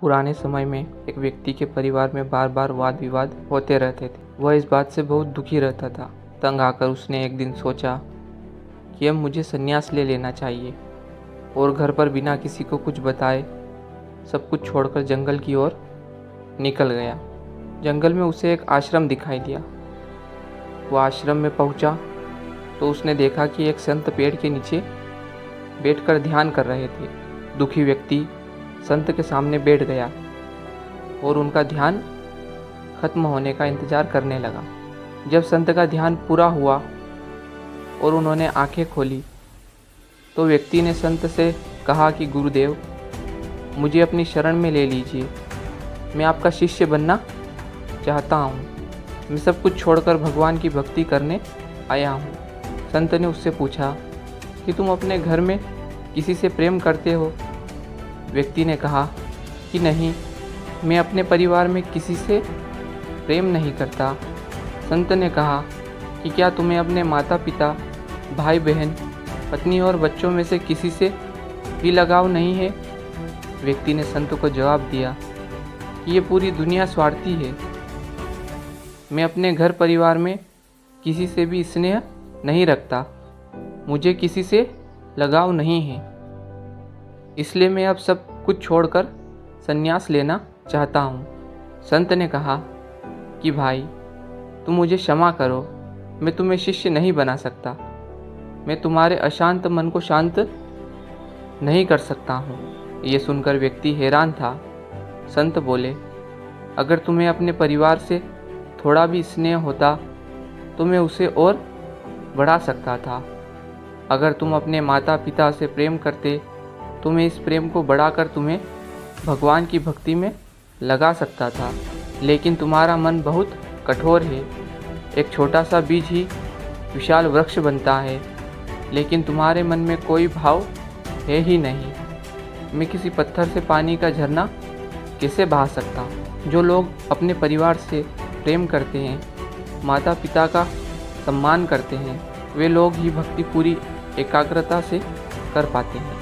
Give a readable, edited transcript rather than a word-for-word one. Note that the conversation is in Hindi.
पुराने समय में एक व्यक्ति के परिवार में बार बार वाद विवाद होते रहते थे। वह इस बात से बहुत दुखी रहता था। तंग आकर उसने एक दिन सोचा कि अब मुझे संन्यास ले लेना चाहिए और घर पर बिना किसी को कुछ बताए सब कुछ छोड़कर जंगल की ओर निकल गया। जंगल में उसे एक आश्रम दिखाई दिया। वह आश्रम में पहुंचा तो उसने देखा कि एक संत पेड़ के नीचे बैठकर ध्यान कर रहे थे। दुखी व्यक्ति संत के सामने बैठ गया और उनका ध्यान खत्म होने का इंतजार करने लगा। जब संत का ध्यान पूरा हुआ और उन्होंने आंखें खोली तो व्यक्ति ने संत से कहा कि गुरुदेव, मुझे अपनी शरण में ले लीजिए, मैं आपका शिष्य बनना चाहता हूँ। मैं सब कुछ छोड़कर भगवान की भक्ति करने आया हूँ। संत ने उससे पूछा कि तुम अपने घर में किसी से प्रेम करते हो? व्यक्ति ने कहा कि नहीं, मैं अपने परिवार में किसी से प्रेम नहीं करता। संत ने कहा कि क्या तुम्हें अपने माता पिता, भाई बहन, पत्नी और बच्चों में से किसी से भी लगाव नहीं है? व्यक्ति ने संत को जवाब दिया कि ये पूरी दुनिया स्वार्थी है। मैं अपने घर परिवार में किसी से भी स्नेह नहीं रखता। मुझे किसी से लगाव नहीं है, इसलिए मैं अब सब कुछ छोड़कर संन्यास लेना चाहता हूँ। संत ने कहा कि भाई, तुम मुझे क्षमा करो, मैं तुम्हें शिष्य नहीं बना सकता। मैं तुम्हारे अशांत मन को शांत नहीं कर सकता हूँ। ये सुनकर व्यक्ति हैरान था। संत बोले, अगर तुम्हें अपने परिवार से थोड़ा भी स्नेह होता तो मैं उसे और बढ़ा सकता था। अगर तुम अपने माता पिता से प्रेम करते तो मैं इस प्रेम को बढ़ाकर तुम्हें भगवान की भक्ति में लगा सकता था। लेकिन तुम्हारा मन बहुत कठोर है। एक छोटा सा बीज ही विशाल वृक्ष बनता है, लेकिन तुम्हारे मन में कोई भाव है ही नहीं। मैं किसी पत्थर से पानी का झरना कैसे बहा सकता? जो लोग अपने परिवार से प्रेम करते हैं, माता पिता का सम्मान करते हैं, वे लोग ही भक्ति पूरी एकाग्रता से कर पाते हैं।